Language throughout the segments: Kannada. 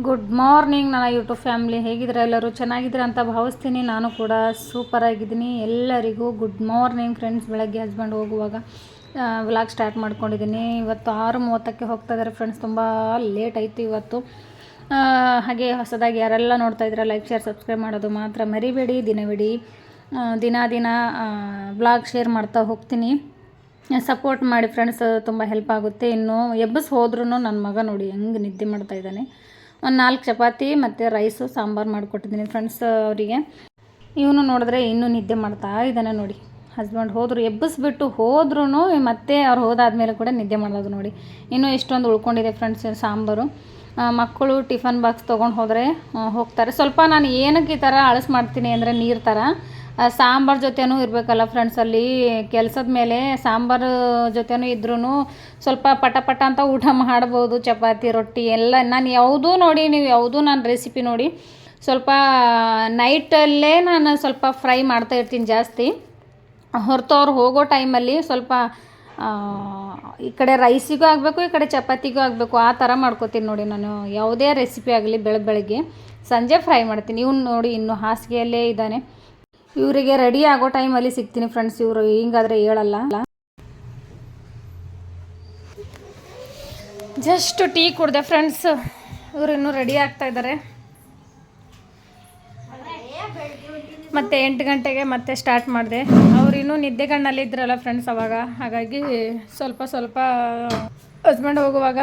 ಗುಡ್ ಮಾರ್ನಿಂಗ್ ನನ್ನ ಯೂಟ್ಯೂಬ್ ಫ್ಯಾಮಿಲಿ, ಹೇಗಿದ್ರೆ ಎಲ್ಲರೂ ಚೆನ್ನಾಗಿದ್ರೆ ಅಂತ ಭಾವಿಸ್ತೀನಿ. ನಾನು ಕೂಡ ಸೂಪರಾಗಿದ್ದೀನಿ. ಎಲ್ಲರಿಗೂ ಗುಡ್ ಮಾರ್ನಿಂಗ್ ಫ್ರೆಂಡ್ಸ್. ಬೆಳಗ್ಗೆ ಹಸ್ಬೆಂಡ್ ಹೋಗುವಾಗ ವ್ಲಾಗ್ ಸ್ಟಾರ್ಟ್ ಮಾಡ್ಕೊಂಡಿದ್ದೀನಿ. ಇವತ್ತು 6:30ಕ್ಕೆ ಹೋಗ್ತಾ ಇದ್ದಾರೆ ಫ್ರೆಂಡ್ಸ್. ತುಂಬ ಲೇಟ್ ಆಯಿತು ಇವತ್ತು. ಹಾಗೆ ಹೊಸದಾಗಿ ಯಾರೆಲ್ಲ ನೋಡ್ತಾ ಇದ್ದೀರಾ ಲೈಕ್ ಶೇರ್ ಸಬ್ಸ್ಕ್ರೈಬ್ ಮಾಡೋದು ಮಾತ್ರ ಮರಿಬೇಡಿ. ದಿನ ವ್ಲಾಗ್ ಶೇರ್ ಮಾಡ್ತಾ ಹೋಗ್ತೀನಿ. ಸಪೋರ್ಟ್ ಮಾಡಿ ಫ್ರೆಂಡ್ಸ್, ತುಂಬ ಹೆಲ್ಪ್ ಆಗುತ್ತೆ. ಇನ್ನು ಎಬ್ಬಸ್ ಹೋದ್ರೂ ನನ್ನ ಮಗ ನೋಡಿ ಹೆಂಗೆ ನಿದ್ದೆ ಮಾಡ್ತಾ ಇದ್ದಾನೆ. ಒಂದು 4 ಚಪಾತಿ ಮತ್ತು ರೈಸು ಸಾಂಬಾರು ಮಾಡಿಕೊಟ್ಟಿದ್ದೀನಿ ಫ್ರೆಂಡ್ಸ್ ಅವರಿಗೆ. ಇವನು ನೋಡಿದ್ರೆ ಇನ್ನೂ ನಿದ್ದೆ ಮಾಡ್ತಾ ಇದ್ದಾನೆ ನೋಡಿ. ಹಸ್ಬೆಂಡ್ ಹೋದರು, ಎಬ್ಬಿಸ್ಬಿಟ್ಟು ಹೋದ್ರೂ ಮತ್ತೆ ಅವ್ರು ಹೋದಾದ್ಮೇಲೆ ಕೂಡ ನಿದ್ದೆ ಮಾಡೋದು ನೋಡಿ. ಇನ್ನೂ ಇಷ್ಟೊಂದು ಉಳ್ಕೊಂಡಿದೆ ಫ್ರೆಂಡ್ಸ್ ಸಾಂಬಾರು. ಮಕ್ಕಳು ಟಿಫನ್ ಬಾಕ್ಸ್ ತೊಗೊಂಡು ಹೋದರೆ ಹೋಗ್ತಾರೆ. ಸ್ವಲ್ಪ ನಾನು ಏನಕ್ಕೆ ಈ ಥರ ಅಳಸು ಮಾಡ್ತೀನಿ ಅಂದರೆ ನೀರು ಥರ ಸಾಂಬಾರು ಜೊತೆನೂ ಇರಬೇಕಲ್ಲ ಫ್ರೆಂಡ್ಸ್. ಅಲ್ಲಿ ಕೆಲಸದ ಮೇಲೆ ಸಾಂಬಾರು ಜೊತೆನೂ ಇದ್ರೂ ಸ್ವಲ್ಪ ಪಟ ಅಂತ ಊಟ ಮಾಡ್ಬೋದು. ಚಪಾತಿ ರೊಟ್ಟಿ ಎಲ್ಲ ನಾನು ನೀವು ಯಾವುದೂ ನಾನು ರೆಸಿಪಿ ನೋಡಿ ಸ್ವಲ್ಪ ನೈಟಲ್ಲೇ ನಾನು ಸ್ವಲ್ಪ ಫ್ರೈ ಮಾಡ್ತಾ ಇರ್ತೀನಿ ಜಾಸ್ತಿ. ಹೊರತು ಅವ್ರು ಹೋಗೋ ಟೈಮಲ್ಲಿ ಸ್ವಲ್ಪ ಈ ಕಡೆ ರೈಸಿಗೂ ಆಗಬೇಕು, ಈ ಕಡೆ ಚಪಾತಿಗೂ ಆಗಬೇಕು, ಆ ಥರ ಮಾಡ್ಕೋತೀನಿ ನೋಡಿ. ನಾನು ಯಾವುದೇ ರೆಸಿಪಿ ಆಗಲಿ ಬೆಳಗ್ಗೆ ಸಂಜೆ ಫ್ರೈ ಮಾಡ್ತೀನಿ. ಇವ್ನು ನೋಡಿ ಇನ್ನೂ ಹಾಸಿಗೆಯಲ್ಲೇ ಇದ್ದಾನೆ. ಇವರಿಗೆ ರೆಡಿ ಆಗೋ ಟೈಮಲ್ಲಿ ಸಿಗ್ತೀನಿ ಫ್ರೆಂಡ್ಸ್. ಇವರು ಹಿಂಗಾದರೆ ಹೇಳಲ್ಲ. ಜಸ್ಟ್ ಟೀ ಕುಡ್ದೆ ಫ್ರೆಂಡ್ಸ್. ಇವರು ಇನ್ನೂ ರೆಡಿ ಆಗ್ತಾ ಇದ್ದಾರೆ. ಮತ್ತು 8 ಗಂಟೆಗೆ ಮತ್ತೆ ಸ್ಟಾರ್ಟ್ ಮಾಡಿದೆ. ಅವ್ರು ಇನ್ನೂ ನಿದ್ದೆಗಣ್ಣಲ್ಲಿ ಇದ್ರಲ್ಲ ಫ್ರೆಂಡ್ಸ್ ಅವಾಗ. ಹಾಗಾಗಿ ಸ್ವಲ್ಪ ಹಸ್ಬೆಂಡ್ ಹೋಗುವಾಗ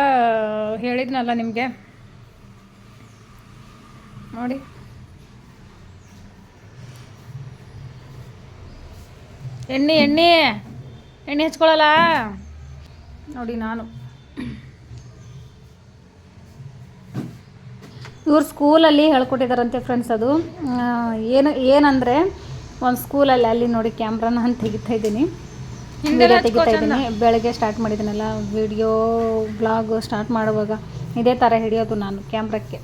ಹೇಳಿದ್ನಲ್ಲ ನಿಮಗೆ ನೋಡಿ. ಎಣ್ಣೆ ಹಚ್ಕೊಳ್ಳಲ್ಲ ನೋಡಿ. ನಾನು ಇವ್ರು ಸ್ಕೂಲಲ್ಲಿ ಹೇಳ್ಕೊಟ್ಟಿದ್ದಾರಂತೆ ಫ್ರೆಂಡ್ಸ್. ಅದು ಏನಂದರೆ ಒಂದು ಸ್ಕೂಲಲ್ಲಿ ಅಲ್ಲಿ ನೋಡಿ ಕ್ಯಾಮ್ರಾನ ನಾನು ತೆಗಿತಾ ಇದ್ದೀನಿ. ಬೆಳಗ್ಗೆ ಸ್ಟಾರ್ಟ್ ಮಾಡಿದ್ದೀನಲ್ಲ ವಿಡಿಯೋ ಬ್ಲಾಗ್ ಸ್ಟಾರ್ಟ್ ಮಾಡುವಾಗ ಇದೇ ಥರ ಹಿಡಿಯೋದು ನಾನು ಕ್ಯಾಮ್ರಕ್ಕೆ.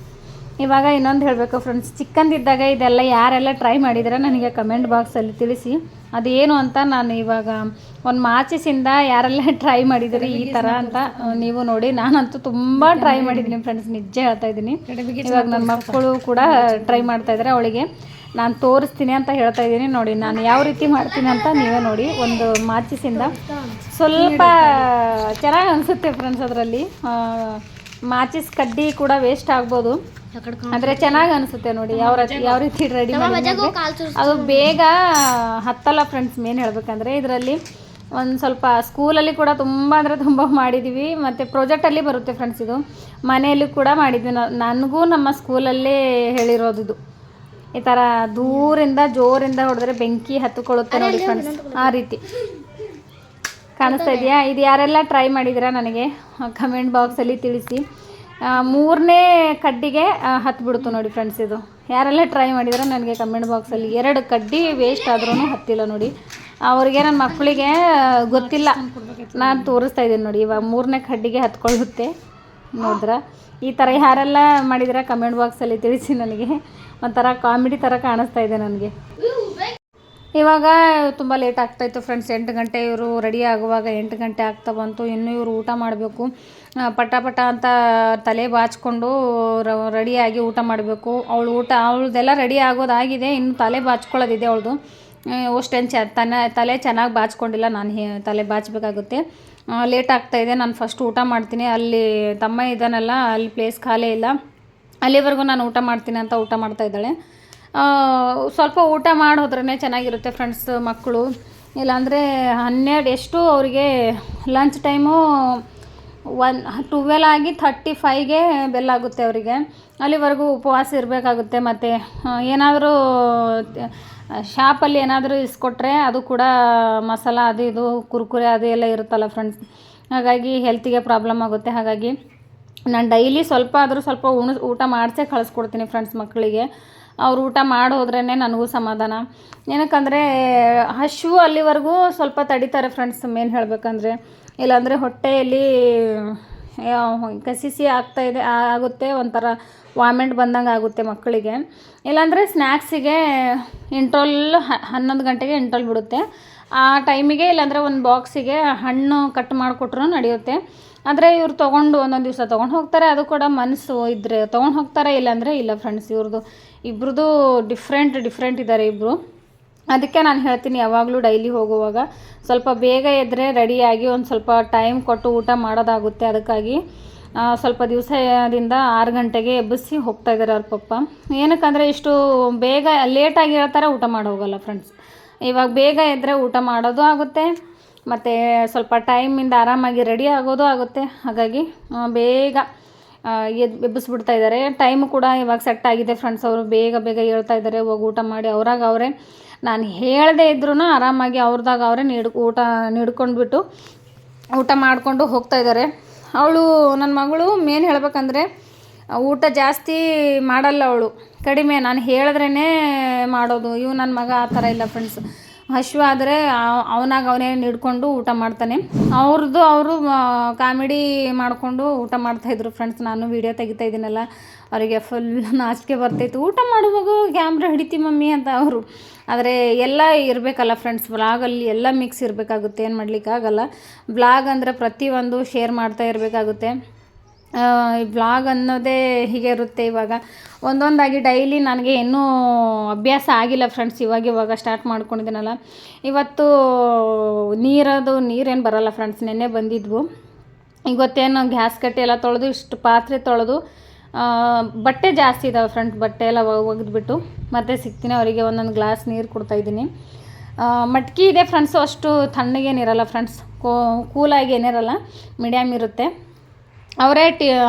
ಇವಾಗ ಇನ್ನೊಂದು ಹೇಳಬೇಕು ಫ್ರೆಂಡ್ಸ್, ಚಿಕ್ಕಂದಿದ್ದಾಗ ಇದೆಲ್ಲ ಯಾರೆಲ್ಲ ಟ್ರೈ ಮಾಡಿದರೆ ನನಗೆ ಕಮೆಂಟ್ ಬಾಕ್ಸಲ್ಲಿ ತಿಳಿಸಿ. ಅದೇನು ಅಂತ ನಾನು ಇವಾಗ ಒಂದು ಮಾಚಿಸಿಂದ ಯಾರೆಲ್ಲ ಟ್ರೈ ಮಾಡಿದ್ದೀರಿ ಈ ಥರ ಅಂತ ನೀವು ನೋಡಿ. ನಾನಂತೂ ತುಂಬ ಟ್ರೈ ಮಾಡಿದ್ದೀನಿ ಫ್ರೆಂಡ್ಸ್, ನಿಜ ಹೇಳ್ತಾ ಇದ್ದೀನಿ. ಇವಾಗ ನನ್ನ ಮಕ್ಕಳು ಕೂಡ ಟ್ರೈ ಮಾಡ್ತಾಯಿದ್ದಾರೆ. ಅವಳಿಗೆ ನಾನು ತೋರಿಸ್ತೀನಿ ಅಂತ ಹೇಳ್ತಾ ಇದ್ದೀನಿ ನೋಡಿ. ನಾನು ಯಾವ ರೀತಿ ಮಾಡ್ತೀನಿ ಅಂತ ನೀವೇ ನೋಡಿ. ಒಂದು ಮಾಚಿಸಿಂದ ಸ್ವಲ್ಪ ಚೆನ್ನಾಗಿ ಅನಿಸುತ್ತೆ ಫ್ರೆಂಡ್ಸ್. ಅದರಲ್ಲಿ ಮಾಚಿಸ್ ಕಡ್ಡಿ ಕೂಡ ವೇಸ್ಟ್ ಆಗ್ಬೋದು, ಆದರೆ ಚೆನ್ನಾಗಿ ಅನಿಸುತ್ತೆ ನೋಡಿ. ಯಾವ ರೀತಿ ರೆಡಿ ಮಾಡಿ ಅದು ಬೇಗ ಹತ್ತಲ್ಲ ಫ್ರೆಂಡ್ಸ್. ಮೇನ್ ಹೇಳ್ಬೇಕಂದ್ರೆ ಇದರಲ್ಲಿ ಒಂದು ಸ್ವಲ್ಪ ಸ್ಕೂಲಲ್ಲಿ ಕೂಡ ತುಂಬ ಅಂದರೆ ತುಂಬ ಮಾಡಿದ್ದೀವಿ. ಮತ್ತು ಪ್ರಾಜೆಕ್ಟಲ್ಲಿ ಬರುತ್ತೆ ಫ್ರೆಂಡ್ಸ್. ಇದು ಮನೆಯಲ್ಲಿ ಕೂಡ ಮಾಡಿದ್ವಿ. ನನಗೂ ನಮ್ಮ ಸ್ಕೂಲಲ್ಲೇ ಹೇಳಿರೋದು ಇದು. ಈ ಥರ ಜೋರಿಂದ ಹೊಡೆದ್ರೆ ಬೆಂಕಿ ಹತ್ತಿಕೊಳ್ಳುತ್ತೆ ನೋಡಿ ಫ್ರೆಂಡ್ಸ್. ಆ ರೀತಿ ಕಾಣಿಸ್ತಾ ಇದೆಯಾ? ಇದು ಯಾರೆಲ್ಲ ಟ್ರೈ ಮಾಡಿದ್ದೀರಾ ನನಗೆ ಕಮೆಂಟ್ ಬಾಕ್ಸಲ್ಲಿ ತಿಳಿಸಿ. 3ನೇ ಕಡ್ಡಿಗೆ ಹತ್ತಿಬಿಡ್ತು ನೋಡಿ ಫ್ರೆಂಡ್ಸ್. ಇದು ಯಾರೆಲ್ಲ ಟ್ರೈ ಮಾಡಿದ್ರೆ ನನಗೆ ಕಮೆಂಟ್ ಬಾಕ್ಸಲ್ಲಿ. 2 ಕಡ್ಡಿ ವೇಸ್ಟ್ ಆದ್ರೂ ಹತ್ತಿಲ್ಲ ನೋಡಿ. ಅವ್ರಿಗೆ ನನ್ನ ಮಕ್ಕಳಿಗೆ ಗೊತ್ತಿಲ್ಲ, ನಾನು ತೋರಿಸ್ತಾ ಇದ್ದೀನಿ ನೋಡಿ. ಇವಾಗ 3ನೇ ಕಡ್ಡಿಗೆ ಹತ್ಕೊಳ್ಳುತ್ತೆ ನೋಡಿದ್ರೆ. ಈ ಥರ ಯಾರೆಲ್ಲ ಮಾಡಿದ್ರೆ ಕಮೆಂಟ್ ಬಾಕ್ಸಲ್ಲಿ ತಿಳಿಸಿ. ನನಗೆ ಒಂಥರ ಕಾಮಿಡಿ ಥರ ಕಾಣಿಸ್ತಾ ಇದೆ ನನಗೆ. ಇವಾಗ ತುಂಬ ಲೇಟ್ ಆಗ್ತಾಯಿತ್ತು ಫ್ರೆಂಡ್ಸ್. 8 ಗಂಟೆ ಇವರು ರೆಡಿ ಆಗುವಾಗ 8 ಗಂಟೆ ಆಗ್ತಾ ಬಂತು. ಇನ್ನೂ ಇವರು ಊಟ ಮಾಡಬೇಕು. ಪಟ ಅಂತ ತಲೆ ಬಾಚಿಕೊಂಡು ರೆಡಿಯಾಗಿ ಊಟ ಮಾಡಬೇಕು. ಅವಳದೆಲ್ಲ ರೆಡಿ ಆಗೋದಾಗಿದೆ, ಇನ್ನು ತಲೆ ಬಾಚ್ಕೊಳ್ಳೋದಿದೆ ಅವಳದು. ಅಷ್ಟೇನು ತಲೆ ಚೆನ್ನಾಗಿ ಬಾಚ್ಕೊಂಡಿಲ್ಲ. ನಾನು ತಲೆ ಬಾಚಬೇಕಾಗುತ್ತೆ. ಲೇಟ್ ಆಗ್ತಾಯಿದೆ. ನಾನು ಫಸ್ಟ್ ಊಟ ಮಾಡ್ತೀನಿ. ಅಲ್ಲಿ ತಮ್ಮ ಇದ್ದಾನಲ್ಲ, ಅಲ್ಲಿ ಪ್ಲೇಸ್ ಖಾಲಿ ಇಲ್ಲ. ಅಲ್ಲಿವರೆಗೂ ನಾನು ಊಟ ಮಾಡ್ತೀನಿ ಅಂತ ಊಟ ಮಾಡ್ತಾ ಇದ್ದಾಳೆ. ಸ್ವಲ್ಪ ಊಟ ಮಾಡಿ ಹೋದ್ರೇ ಚೆನ್ನಾಗಿರುತ್ತೆ ಫ್ರೆಂಡ್ಸ್ ಮಕ್ಕಳು. ಇಲ್ಲಾಂದರೆ 12 ಎಷ್ಟು ಅವರಿಗೆ ಲಂಚ್ ಟೈಮು 12 ಆಗಿ 35ಗೆ ಬೆಲ್ ಆಗುತ್ತೆ ಅವರಿಗೆ. ಅಲ್ಲಿವರೆಗೂ ಉಪವಾಸ ಇರಬೇಕಾಗುತ್ತೆ. ಮತ್ತು ಏನಾದರೂ ಶಾಪಲ್ಲಿ ಏನಾದರೂ ಇಸ್ಕೊಟ್ರೆ ಅದು ಕೂಡ ಮಸಾಲ ಅದು ಇದು ಕುರ್ಕುರೆ ಅದು ಎಲ್ಲ ಇರುತ್ತಲ್ಲ ಫ್ರೆಂಡ್ಸ್. ಹಾಗಾಗಿ ಹೆಲ್ತಿಗೆ ಪ್ರಾಬ್ಲಮ್ ಆಗುತ್ತೆ. ಹಾಗಾಗಿ ನಾನು ಡೈಲಿ ಸ್ವಲ್ಪ ಊಟ ಮಾಡಿಸೇ ಕಳಿಸ್ಕೊಡ್ತೀನಿ ಫ್ರೆಂಡ್ಸ್ ಮಕ್ಕಳಿಗೆ. ಅವ್ರು ಊಟ ಮಾಡಿ ಹೋದ್ರೇ ನನಗೂ ಸಮಾಧಾನ. ಏನಕ್ಕಂದರೆ ಹಸಿವು ಅಲ್ಲಿವರೆಗೂ ಸ್ವಲ್ಪ ತಡಿತಾರೆ ಫ್ರೆಂಡ್ಸ್ ಮೇನ್ ಹೇಳಬೇಕಂದ್ರೆ. ಇಲ್ಲಾಂದರೆ ಹೊಟ್ಟೆಯಲ್ಲಿ ಕಸಿಸಿ ಆಗುತ್ತೆ, ಒಂಥರ ವಾಮಿಟ್ ಬಂದಂಗೆ ಆಗುತ್ತೆ ಮಕ್ಕಳಿಗೆ. ಇಲ್ಲಾಂದರೆ ಸ್ನ್ಯಾಕ್ಸಿಗೆ 11 ಗಂಟೆಗೆ ಬಿಡುತ್ತೆ. ಆ ಟೈಮಿಗೆ ಇಲ್ಲಾಂದರೆ ಒಂದು ಬಾಕ್ಸಿಗೆ ಹಣ್ಣು ಕಟ್ ಮಾಡಿಕೊಟ್ರು ನಡೆಯುತ್ತೆ. ಆದರೆ ಇವ್ರು ತೊಗೊಂಡು ಒಂದೊಂದು ದಿವಸ ತೊಗೊಂಡು ಹೋಗ್ತಾರೆ, ಅದು ಕೂಡ ಮನಸ್ಸು ಇದ್ದರೆ ತೊಗೊಂಡು ಹೋಗ್ತಾರೆ, ಇಲ್ಲಾಂದರೆ ಇಲ್ಲ ಫ್ರೆಂಡ್ಸ್. ಇಬ್ರದ್ದು ಡಿಫ್ರೆಂಟ್ ಇದ್ದಾರೆ ಇಬ್ಬರು. ಅದಕ್ಕೆ ನಾನು ಹೇಳ್ತೀನಿ ಯಾವಾಗಲೂ ಡೈಲಿ ಹೋಗುವಾಗ ಸ್ವಲ್ಪ ಬೇಗ ಎದ್ದರೆ ರೆಡಿಯಾಗಿ ಒಂದು ಸ್ವಲ್ಪ ಟೈಮ್ ಕೊಟ್ಟು ಊಟ ಮಾಡೋದಾಗುತ್ತೆ. ಅದಕ್ಕಾಗಿ ಸ್ವಲ್ಪ ದಿವಸದಿಂದ 6 ಗಂಟೆಗೆ ಎಬ್ಬಿಸಿ ಹೋಗ್ತಾಯಿದ್ದಾರೆ ಅವ್ರ ಪಪ್ಪ. ಏನಕ್ಕಂದರೆ ಇಷ್ಟು ಬೇಗ ಲೇಟಾಗಿ ಹೇಳ್ತಾರೆ, ಊಟ ಮಾಡಿ ಹೋಗಲ್ಲ ಫ್ರೆಂಡ್ಸ್. ಇವಾಗ ಬೇಗ ಎದ್ದರೆ ಊಟ ಮಾಡೋದು ಆಗುತ್ತೆ, ಮತ್ತು ಸ್ವಲ್ಪ ಟೈಮಿಂದ ಆರಾಮಾಗಿ ರೆಡಿ ಆಗೋದು ಆಗುತ್ತೆ. ಹಾಗಾಗಿ ಬೇಗ ಎಬ್ಬಿಸ್ಬಿಡ್ತಾಯಿದ್ದಾರೆ. ಟೈಮು ಕೂಡ ಇವಾಗ ಸೆಟ್ ಆಗಿದೆ ಫ್ರೆಂಡ್ಸ್. ಅವರು ಬೇಗ ಹೇಳ್ತಾ ಇದ್ದಾರೆ, ಹೋಗಿ ಊಟ ಮಾಡಿ. ಅವರೇ ನಾನು ಹೇಳದೇ ಇದ್ರೂ ಆರಾಮಾಗಿ ಅವ್ರದಾಗ ಅವರೇ ಊಟ ನೀಡ್ಕೊಂಡ್ಬಿಟ್ಟು ಊಟ ಮಾಡಿಕೊಂಡು ಹೋಗ್ತಾಯಿದ್ದಾರೆ. ಅವಳು ನನ್ನ ಮಗಳು ಮೇನ್ ಹೇಳ್ಬೇಕಂದ್ರೆ ಊಟ ಜಾಸ್ತಿ ಮಾಡಲ್ಲ, ಅವಳು ಕಡಿಮೆ. ನಾನು ಹೇಳಿದ್ರೇ ಮಾಡೋದು. ನನ್ನ ಮಗ ಆ ಥರ ಇಲ್ಲ ಫ್ರೆಂಡ್ಸ್. ಹಸಿವು ಆದರೆ ಅವನೇ ಹಿಡ್ಕೊಂಡು ಊಟ ಮಾಡ್ತಾನೆ. ಅವರು ಕಾಮಿಡಿ ಮಾಡಿಕೊಂಡು ಊಟ ಮಾಡ್ತಾಯಿದ್ರು ಫ್ರೆಂಡ್ಸ್. ನಾನು ವೀಡಿಯೋ ತೆಗಿತಾ ಇದ್ದೀನಲ್ಲ, ಅವರಿಗೆ ಫುಲ್ ನಾಚಿಕೆ ಬರ್ತಾಯಿತ್ತು. ಊಟ ಮಾಡುವಾಗ ಕ್ಯಾಮ್ರಾ ಹಿಡಿತಿ ಮಮ್ಮಿ ಅಂತ ಅವರು. ಆದರೆ ಎಲ್ಲ ಇರಬೇಕಲ್ಲ ಫ್ರೆಂಡ್ಸ್, ವ್ಲಾಗಲ್ಲಿ ಎಲ್ಲ ಮಿಕ್ಸ್ ಇರಬೇಕಾಗುತ್ತೆ, ಏನು ಮಾಡಲಿಕ್ಕಾಗಲ್ಲ. ವ್ಲಾಗ್ ಅಂದರೆ ಪ್ರತಿಯೊಂದು ಶೇರ್ ಮಾಡ್ತಾ ಇರಬೇಕಾಗುತ್ತೆ. ಈ ವ್ಲಾಗ್ ಅನ್ನೋದೇ ಹೀಗೆ ಇರುತ್ತೆ. ಇವಾಗ ಒಂದೊಂದಾಗಿ ಡೈಲಿ ನನಗೆ ಇನ್ನೂ ಅಭ್ಯಾಸ ಆಗಿಲ್ಲ ಫ್ರೆಂಡ್ಸ್. ಇವಾಗ ಸ್ಟಾರ್ಟ್ ಮಾಡ್ಕೊಂಡಿದ್ದೀನಲ್ಲ. ಇವತ್ತು ನೀರೇನು ಬರೋಲ್ಲ ಫ್ರೆಂಡ್ಸ್, ನೆನ್ನೆ ಬಂದಿದ್ವು. ಇವತ್ತೇನು ಗ್ಯಾಸ್ ಕಟ್ಟಿ ಎಲ್ಲ ತೊಳೆದು ಇಷ್ಟು ಪಾತ್ರೆ ತೊಳೆದು ಬಟ್ಟೆ ಜಾಸ್ತಿ ಇದ್ದಾವೆ ಫ್ರೆಂಡ್ಸ್. ಬಟ್ಟೆ ಎಲ್ಲ ಒಗೆದ್ಬಿಟ್ಟು ಮತ್ತೆ ಸಿಗ್ತೀನಿ. ಅವರಿಗೆ ಒಂದೊಂದು ಗ್ಲಾಸ್ ನೀರು ಕೊಡ್ತಾಯಿದ್ದೀನಿ. ಮಟ್ಕಿ ಇದೆ ಫ್ರೆಂಡ್ಸು, ಅಷ್ಟು ತಣ್ಣಗೇನಿರಲ್ಲ ಫ್ರೆಂಡ್ಸ್, ಕೂಲಾಗಿ ಏನಿರಲ್ಲ, ಮೀಡಿಯಮ್ ಇರುತ್ತೆ. ಅವರೇ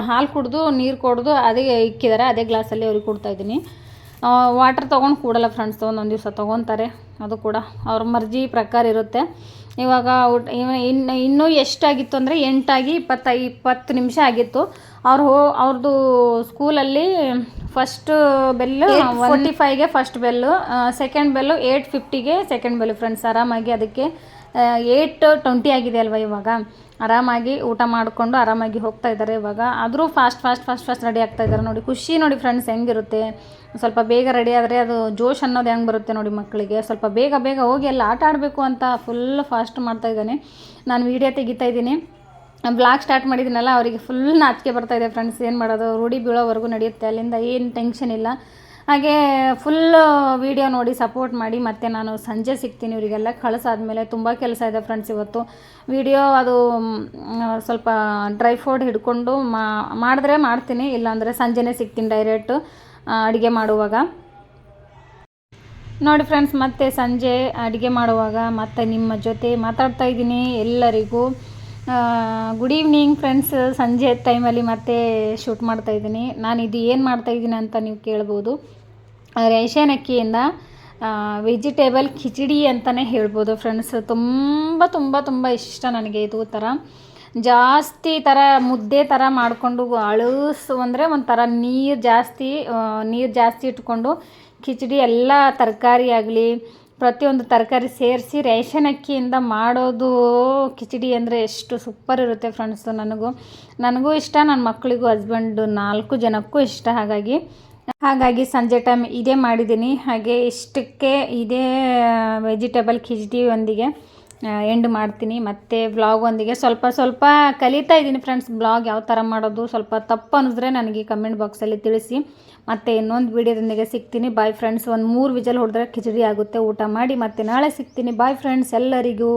ಹಾಲು ಕುಡಿದು ನೀರು ಕುಡಿದು ಅದೇ ಇಕ್ಕಿದ್ದಾರೆ, ಅದೇ ಗ್ಲಾಸಲ್ಲಿ ಅವ್ರಿಗೆ ಕೊಡ್ತಾಯಿದ್ದೀನಿ. ವಾಟರ್ ತೊಗೊಂಡು ಕೂಡಲ್ಲ ಫ್ರೆಂಡ್ಸ್, ಒಂದೊಂದು ದಿವಸ ತೊಗೊತಾರೆ. ಅದು ಕೂಡ ಅವ್ರ ಮರ್ಜಿ ಪ್ರಕಾರ ಇರುತ್ತೆ. ಇವಾಗ ಇನ್ನೂ ಎಷ್ಟಾಗಿತ್ತು ಅಂದರೆ 8:20 ನಿಮಿಷ ಆಗಿತ್ತು. ಅವ್ರದ್ದು ಸ್ಕೂಲಲ್ಲಿ ಫಸ್ಟ್ ಬೆಲ್ಲು 45ಗೆ ಫಸ್ಟ್ ಬೆಲ್ಲು, ಸೆಕೆಂಡ್ ಬೆಲ್ಲು 8:50ಗೆ ಸೆಕೆಂಡ್ ಬೆಲ್ಲು ಫ್ರೆಂಡ್ಸ್. ಆರಾಮಾಗಿ ಅದಕ್ಕೆ 8:20 ಆಗಿದೆ ಅಲ್ವ. ಇವಾಗ ಆರಾಮಾಗಿ ಊಟ ಮಾಡಿಕೊಂಡು ಆರಾಮಾಗಿ ಹೋಗ್ತಾ ಇದ್ದಾರೆ. ಇವಾಗ ಆದರೂ ಫಾಸ್ಟ್ ರೆಡಿ ಆಗ್ತಾ ಇದ್ದಾರೆ ನೋಡಿ. ಖುಷಿ ನೋಡಿ ಫ್ರೆಂಡ್ಸ್ ಹೆಂಗಿರುತ್ತೆ. ಸ್ವಲ್ಪ ಬೇಗ ರೆಡಿ ಆದರೆ ಅದು ಜೋಶ್ ಅನ್ನೋದು ಹೆಂಗೆ ಬರುತ್ತೆ ನೋಡಿ ಮಕ್ಕಳಿಗೆ. ಸ್ವಲ್ಪ ಬೇಗ ಹೋಗಿ ಎಲ್ಲ ಆಟ ಆಡಬೇಕು ಅಂತ ಫುಲ್ ಫಾಸ್ಟ್ ಮಾಡ್ತಾಯಿದ್ದಾನೆ. ನಾನು ವೀಡಿಯೋ ತೆಗಿತಾ ಇದ್ದೀನಿ, ಬ್ಲಾಗ್ ಸ್ಟಾರ್ಟ್ ಮಾಡಿದ್ದೀನಲ್ಲ, ಅವರಿಗೆ ಫುಲ್ ನಾಚಿಕೆ ಬರ್ತಾಯಿದೆ ಫ್ರೆಂಡ್ಸ್. ಏನು ಮಾಡೋದು, ರೂಢಿ ಬೀಳೋವರೆಗೂ ನಡೆಯುತ್ತೆ, ಅಲ್ಲಿಂದ ಏನು ಟೆನ್ಷನ್ ಇಲ್ಲ. ಹಾಗೆ ಫುಲ್ ವೀಡಿಯೋ ನೋಡಿ ಸಪೋರ್ಟ್ ಮಾಡಿ. ಮತ್ತು ನಾನು ಸಂಜೆ ಸಿಗ್ತೀನಿ ಇವರಿಗೆಲ್ಲ ಕಳಿಸಾದ್ಮೇಲೆ. ತುಂಬ ಕೆಲಸ ಇದೆ ಫ್ರೆಂಡ್ಸ್ ಇವತ್ತು. ವೀಡಿಯೋ ಅದು ಸ್ವಲ್ಪ ಡ್ರೈ ಫ್ರೂಟ್ ಹಿಡ್ಕೊಂಡು ಮಾಡಿದ್ರೆ ಮಾಡ್ತೀನಿ, ಇಲ್ಲಾಂದರೆ ಸಂಜೆನೇ ಸಿಗ್ತೀನಿ ಡೈರೆಕ್ಟು ಅಡುಗೆ ಮಾಡುವಾಗ. ನೋಡಿ ಫ್ರೆಂಡ್ಸ್, ಮತ್ತೆ ಸಂಜೆ ಅಡುಗೆ ಮಾಡುವಾಗ ಮತ್ತೆ ನಿಮ್ಮ ಜೊತೆ ಮಾತಾಡ್ತಾ ಇದ್ದೀನಿ. ಎಲ್ಲರಿಗೂ ಗುಡ್ ಈವ್ನಿಂಗ್ ಫ್ರೆಂಡ್ಸ್. ಸಂಜೆ ಟೈಮಲ್ಲಿ ಮತ್ತೆ ಶೂಟ್ ಮಾಡ್ತಾಯಿದ್ದೀನಿ. ನಾನು ಇದು ಏನು ಮಾಡ್ತಾಯಿದ್ದೀನಿ ಅಂತ ನೀವು ಕೇಳ್ಬೋದು. ರೇಷನ್ ಅಕ್ಕಿಯಿಂದ ವೆಜಿಟೇಬಲ್ ಖಿಚಡಿ ಅಂತಲೇ ಹೇಳ್ಬೋದು ಫ್ರೆಂಡ್ಸ್. ತುಂಬ ಇಷ್ಟ ನನಗೆ. ಇದು ಥರ ಜಾಸ್ತಿ ಥರ ಮುದ್ದೆ ಥರ ಮಾಡಿಕೊಂಡು ಅಳಸು ಅಂದರೆ ಒಂಥರ ನೀರು ಜಾಸ್ತಿ ಇಟ್ಕೊಂಡು ಖಿಚಡಿ ಎಲ್ಲ ತರಕಾರಿ ಆಗಲಿ ಪ್ರತಿಯೊಂದು ತರಕಾರಿ ಸೇರಿಸಿ ರೇಷನ್ ಅಕ್ಕಿಯಿಂದ ಮಾಡೋದು ಖಿಚಡಿ ಅಂದರೆ ಎಷ್ಟು ಸೂಪರ್ ಇರುತ್ತೆ ಫ್ರೆಂಡ್ಸ್. ನನಗೂ ಇಷ್ಟ, ನನ್ನ ಮಕ್ಕಳಿಗೂ, ಹಸ್ಬೆಂಡು 4 ಜನಕ್ಕೂ ಇಷ್ಟ. ಹಾಗಾಗಿ ಸಂಜೆ ಟೈಮ್ ಇದೇ ಮಾಡಿದ್ದೀನಿ. ಹಾಗೆ ಇಷ್ಟಕ್ಕೆ ಇದೇ ವೆಜಿಟೇಬಲ್ ಖಿಚಡಿ ಒಂದಿಗೆ ಎಂಡ್ ಮಾಡ್ತೀನಿ. ಮತ್ತು ವ್ಲಾಗ್ ಒಂದಿಗೆ ಸ್ವಲ್ಪ ಕಲಿತಾ ಇದ್ದೀನಿ ಫ್ರೆಂಡ್ಸ್. ವ್ಲಾಗ್ ಯಾವ ಥರ ಮಾಡೋದು ಸ್ವಲ್ಪ ತಪ್ಪು ಅನ್ನಿಸಿದ್ರೆ ನನಗೆ ಕಮೆಂಟ್ ಬಾಕ್ಸಲ್ಲಿ ತಿಳಿಸಿ. ಮತ್ತು ಇನ್ನೊಂದು ವೀಡಿಯೋದೊಂದಿಗೆ ಸಿಗ್ತೀನಿ. Bye friends. ಒಂದು 3 ವಿಜಲ್ ಹೊಡೆದ್ರೆ ಖಿಚಡಿ ಆಗುತ್ತೆ. ಊಟ ಮಾಡಿ ಮತ್ತೆ ನಾಳೆ ಸಿಗ್ತೀನಿ. ಬಾಯ್ ಫ್ರೆಂಡ್ಸ್ ಎಲ್ಲರಿಗೂ.